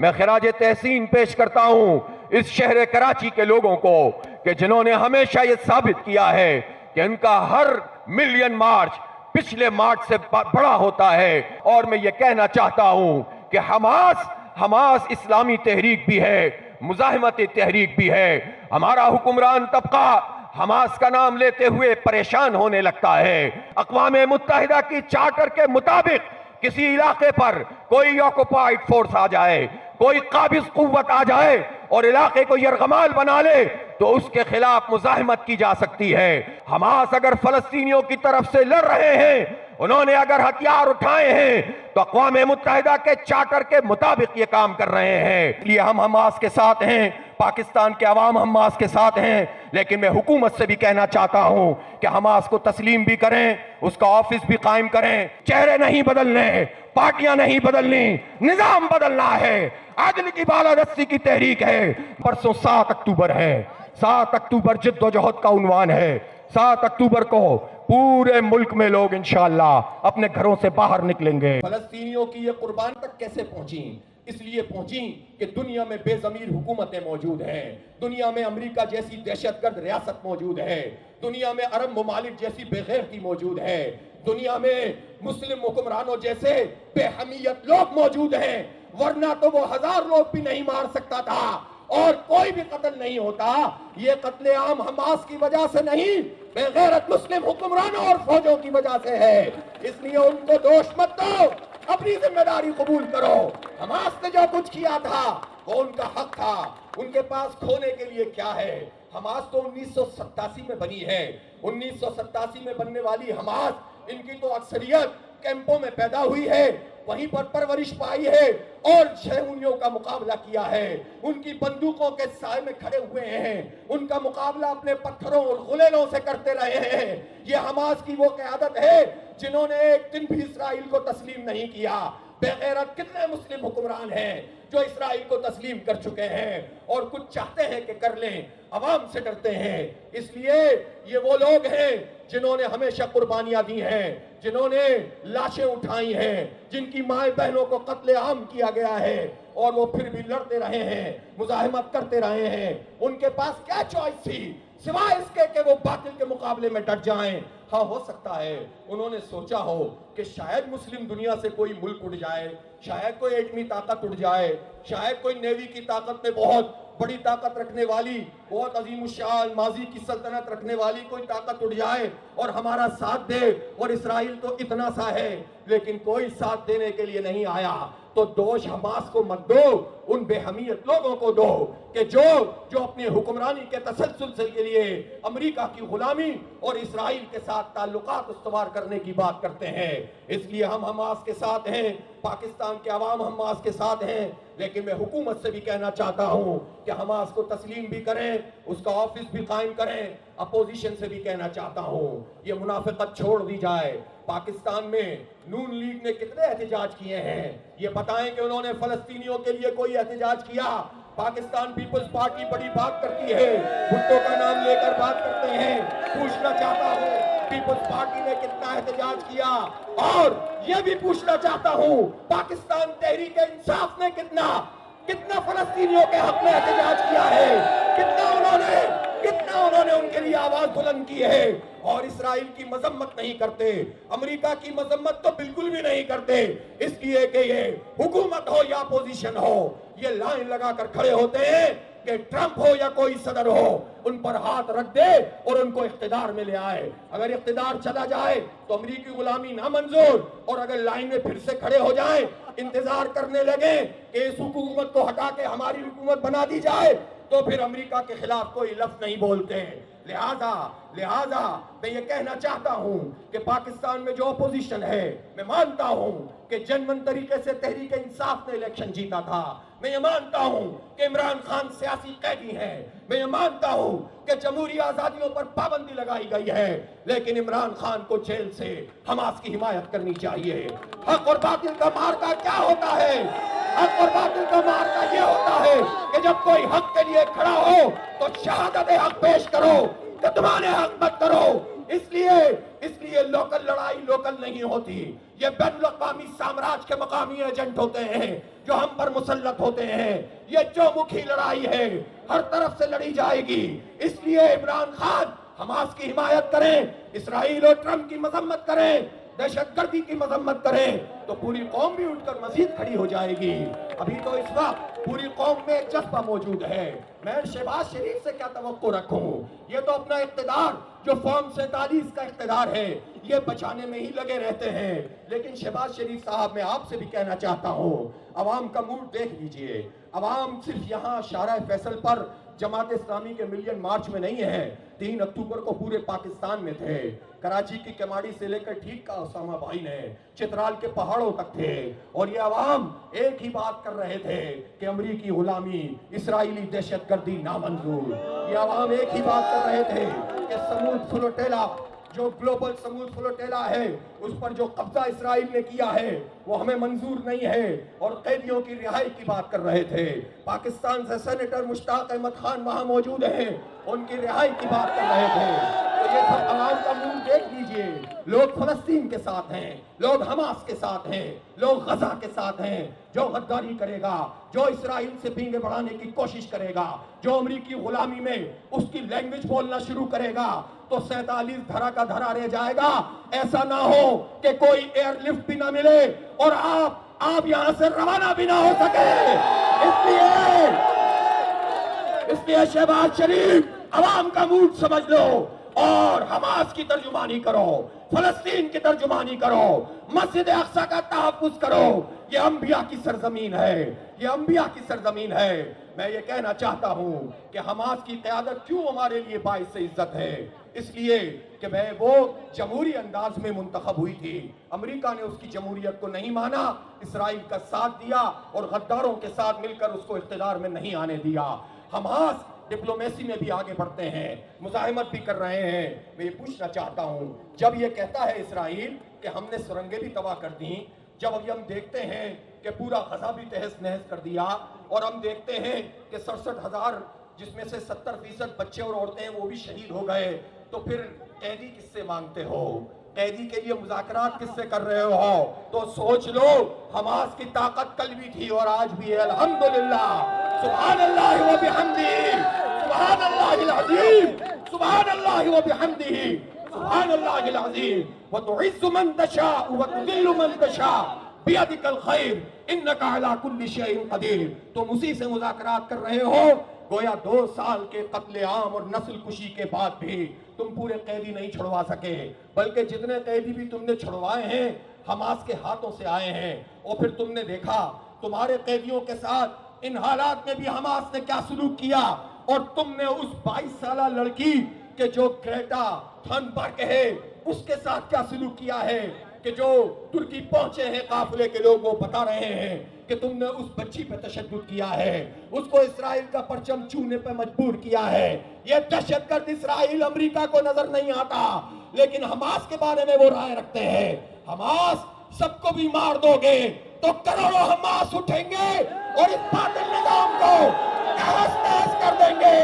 मैं खराज तहसीन पेश करता हूं इस शहर कराची के लोगों को कि जिन्होंने हमेशा ये साबित किया है कि उनका हर मिलियन मार्च पिछले मार्च से बड़ा होता है। और मैं ये कहना चाहता हूं कि हमास इस्लामी तहरीक भी है, मुजाहिमत तहरीक भी है। हमारा हुक्मरान तबका हमास का नाम लेते हुए परेशान होने लगता है। अक़वाम मुत्तहिदा की चार्टर के मुताबिक किसी इलाके पर कोई ऑक्युपाइड फोर्स आ जाए, कोई काबिज कुव्वत आ जाए और इलाके को यरगमाल बना ले तो उसके खिलाफ मुजाहिमत की जा सकती है। हमास अगर फलस्तीनियों की तरफ से लड़ रहे हैं, उन्होंने अगर हथियार उठाए हैं तो अक़वाम मुत्तहिदा के चार्टर के मुताबिक ये काम कर रहे हैं। इसलिए हम हमास के साथ हैं, पाकिस्तान के अवाम हमास के साथ हैं। लेकिन मैं हुकूमत से भी कहना चाहता हूं कि हमास को तस्लीम भी करें, उसका ऑफिस भी कायम करें। चेहरे नहीं बदलने, पार्टियां नहीं बदलनी, निजाम बदलना है। आदिल की बालादस्ती की तहरीक है। परसों 7 अक्टूबर है, 7 अक्टूबर जिद्दोजहद का उन्वान है। 7 अक्टूबर को पूरे मुल्क में लोग इंशाअल्लाह अपने घरों से बाहर निकलेंगे। फलस्तीनियों की ये कुर्बान तक कैसे पहुंची? इसलिए पहुंची कि दुनिया में बेजमीर हुकूमतें मौजूद हैं, दुनिया में अमेरिका जैसी दहशतगर्द रियासत मौजूद है, दुनिया में अरब ममालिक जैसी बेगैरती मौजूद है, दुनिया में मुस्लिम हुक्मरानों जैसे बेहमियत लोग मौजूद हैं। वरना तो वो 1000 लोग भी नहीं मार सकता था और कोई भी कत्ल नहीं होता। ये कत्ले आम हमास की वजह से नहीं, बेगैरत मुस्लिम हुक्मरानों और फौजों की वजह से है। इसलिए उनको दोष मत दो, अपनी जिम्मेदारी कबूल करो। हमास ने जो कुछ किया था वो उनका हक था। उनके पास खोने के लिए क्या है? हमास तो 1987 में बनी है। 1987 में बनने वाली हमास, इनकी तो अक्सरियत कैंपों में पैदा हुई है, वहीं पर परवरिश पाई है और शहूनियों का मुकाबला किया है। उनकी बंदूकों के साए में खड़े हुए हैं, उनका मुकाबला अपने पत्थरों और गुलेलों से करते रहे हैं। ये हमास की वो क़यादत है जिन्होंने एक दिन भी इसराइल को तस्लीम नहीं किया। बेगैरत कितने मुस्लिम हुक्मरान हैं जो इसराइल को तस्लीम कर चुके हैं और कुछ चाहते हैं कि कर लें, अवाम से डरते हैं। इसलिए ये वो लोग हैं जिन्होंने हमेशा कुर्बानियां दी हैं, जिन्होंने लाशें उठाई हैं, जिनकी माए बहनों को कत्ले आम किया गया है और वो फिर भी लड़ते रहे हैं, मुजाहिमत करते रहे हैं। उनके पास क्या चॉइस थी सिवाय इसके कि वो बातिल के मुकाबले में डट जाएं? हाँ, हो सकता है उन्होंने सोचा हो कि शायद मुस्लिम दुनिया से कोई मुल्क उठ जाए, शायद कोई एटमी ताकत उठ जाए, शायद कोई नेवी की ताकत में बहुत बड़ी ताकत रखने वाली, बहुत अजीमुश्शान माजी की सल्तनत रखने वाली कोई ताकत उठ जाए और हमारा साथ दे। और इसराइल तो इतना सा है लेकिन कोई साथ देने के लिए नहीं आया। तो दोष हमास को मत दो, उन बेहमियत लोगों को दो कि जो अपनी हुक्मरानी के तसल्सल से के लिए अमेरिका की गुलामी और इसराइल के साथ ताल्लुकात इस्तवार करने की बात करते हैं। इसलिए हम हमास के साथ हैं, पाकिस्तान के अवाम हमास के साथ हैं। लेकिन मैं हुकूमत से भी कहना चाहता हूं कि हमास को तस्लीम भी करें, उसका ऑफिस भी कायम करें। अपोजिशन से भी कहना चाहता हूं ये मुनाफिकत छोड़ दी जाए। पाकिस्तान में नून लीग ने कितने एहतजाज किए हैं, ये बताएं कि उन्होंने फलस्तीनियों के लिए कोई एहतजाज किया? पाकिस्तान पीपल्स पार्टी बड़ी बात करती है, भुट्टो का नाम लेकर बात करते हैं। पूछना चाहता हूँ पीपल्स पार्टी ने कितना एहतजाज किया? और ये भी पूछना चाहता हूँ पाकिस्तान तहरीक इंसाफ ने कितना फलस्तीनियों के हक में एहतजाज किया है? कितना उन्होंने उनके लिए आवाज बुलंद की है? और इसराइल की मजम्मत नहीं करते, अमेरिका की मजम्मत तो बिल्कुल भी नहीं करते। इसलिए कि ये हुकूमत हो या अपोजिशन हो, ये लाइन लगाकर खड़े होते हैं कि ट्रंप हो या कोई सदर हो, उन पर हाथ रख दे और उनको इख्तिदार में ले आए। अगर इख्तिदार चला जाए तो अमेरिकी गुलामी ना मंजूर, और अगर लाइन में फिर से खड़े हो जाए, इंतजार करने लगे कि इस हुकूमत को हटा के हमारी हुकूमत बना दी जाए, तो फिर अमेरिका के खिलाफ कोई लफ्ज नहीं बोलते। लिहाजा मैं ये कहना चाहता हूं कि पाकिस्तान में जो अपोजिशन है, मैं मानता हूं कि जनमन तरीके से तहरीक इंसाफ ने इलेक्शन जीता था। मैं ये मानता हूं कि इमरान खान सियासी कैदी है। मैं ये मानता हूं कि जमहूरी आजादियों पर पाबंदी लगाई गई है, लेकिन इमरान खान को जेल से हमास की हिमायत करनी चाहिए। हक और बातिल का मार्का क्या होता है? हक और बातिल का मार्का ये होता है कि जब कोई हक के लिए खड़ा हो तो शहादत हक पेश करो, कतमान हक मत करो। इसलिए इसलिए लोकल लड़ाई लोकल नहीं होती, ये बैनुल-अक़वामी साम्राज्य के मकामी एजेंट होते हैं जो हम पर मुसल्लत होते हैं। ये चौमुखी लड़ाई है, हर तरफ से लड़ी जाएगी। इसलिए इमरान खान हमास की हिमायत करें, इसराइल और ट्रंप की मजम्मत करें, दहशतगर्दी की मजम्मत करें, तो पूरी कौम भी उठकर मजीद खड़ी हो जाएगी। अभी तो इस वक्त पूरी कौम में एक जज्बा मौजूद है। मैं शहबाज शरीफ से क्या तवक्को रखूं? ये तो अपना इख्तिदार जो फॉर्म 47 का इख्तिदार है ये बचाने में ही लगे रहते हैं। लेकिन शहबाज शरीफ साहब, मैं आपसे भी कहना चाहता हूं, अवाम का मूड देख लीजिए। अवाम सिर्फ यहाँ शारा फैसल पर जमात इस्लामी के मिलियन मार्च में नहीं है, 3 अक्टूबर को पूरे पाकिस्तान में थे। कराची की केमाड़ी से लेकर ठीक का उसामा भाई ने चित्राल के पहाड़ों तक थे, और ये अवाम एक ही बात कर रहे थे कि अमरीकी गुलामी, इसराइली दहशतगर्दी नामंजूर। ये अवाम एक ही बात कर रहे थे कि समूद फ्लोटेला, जो ग्लोबल समूद फ्लोटेला है, उस पर जो कब्जा इसराइल ने किया है वो हमें मंजूर नहीं है, और कैदियों की रिहाई की बात कर रहे थे। पाकिस्तान से सेनेटर मुश्ताक अहमद खान वहां मौजूद हैं, उनकी रिहाई की बात कर रहे थे। तो ये सब आवाम का मुंह देख लीजिए। लोग फलस्तीन के साथ हैं, लोग हमास के साथ हैं, लोग गजा के साथ हैं। जो गद्दारी करेगा, जो इसराइल से पींगे बढ़ाने की कोशिश करेगा, जो अमरीकी गुलामी में उसकी लैंग्वेज बोलना शुरू करेगा, तो 47 धरा का धरा रह जाएगा। ऐसा ना हो कि कोई एयरलिफ्ट भी ना मिले और आप यहां से रवाना भी ना हो सके। इसलिए शहबाज शरीफ, अवाम का मूड समझ लो और हमास की तर्जुमानी करो, फलस्तीन की तर्जुमानी करो, मस्जिद अक्सा का तहफ्फुज़ करो। ये अंबिया की सरजमीन है, ये अंबिया की सरजमीन है। मैं ये कहना चाहता हूं कि हमास की क़यादत क्यों हमारे लिए बाइस इज्जत है, इसलिए कि वह वो जमहूरी अंदाज में मुंतखब हुई थी। अमेरिका ने उसकी जमहूरियत को नहीं माना, इसराइल का साथ दिया और गद्दारों के साथ मिलकर उसको इख्तिदार में नहीं आने दिया। हमास डिप्लोमेसी में भी आगे बढ़ते हैं, मुज़ाहिमत भी कर रहे हैं। मैं ये पूछना चाहता हूं, जब ये कहता है इसराइल कि हमने सुरंगें भी तबाह कर दी, जब अभी हम देखते हैं कि पूरा गजा भी तहस नहस कर दिया, और हम देखते हैं कि 67,000 जिसमें से 70% बच्चे और औरतें हैं वो भी शहीद हो गए, तो फिर कैदी किससे मांगते हो? कैदी के लिए मुज़ाकरात किससे कर रहे हो? तो सोच लो, हमास की ताकत कल भी थी और आज भी है। अल्हम्दुलिल्लाह, सुभानअल्लाह व बिहम्दिही, सुभानअल्लाहिल अज़ीम, सुभानअल्लाह व बिहम्दिही, सुभानअल्लाहिल अज़ीम। व तुइज़्ज़ु मन तशाअ व तुज़िल्लु मन तशाअ बियदिकल खैर इन्नका अला कुल्लि शैइन क़दीर। तुम उसी से मुज़ाकरात कर रहे हो। गोया 2 साल के कत्ले आम और नस्ल कुशी के बाद भी तुम पूरे कैदी नहीं छुड़वा सके, बल्कि जितने कैदी भी तुमने छुड़वाए हैं हमास के हाथों से आए हैं। और फिर तुमने देखा तुम्हारे कैदियों के साथ इन हालात में भी हमास ने क्या सलूक किया, और तुमने उस 22 साला लड़की के जो ग्रेटा थनबर्ग है उसके साथ क्या सलूक किया है, कि जो तुर्की पहुंचे हैं काफिले के लोग वो बता रहे हैं कि तुमने उस बच्ची पे तशद्दुद किया है, उसको इसराइल का परचम छूने पे मजबूर किया है। ये दहशतगर्द इसराइल अमेरिका को नजर नहीं आता, लेकिन हमास के बारे में वो राय रखते हैं। हमास सबको भी मार दोगे तो करोड़ों हमास उठेंगे और इस बातिल निजाम को तहस नहस कर देंगे।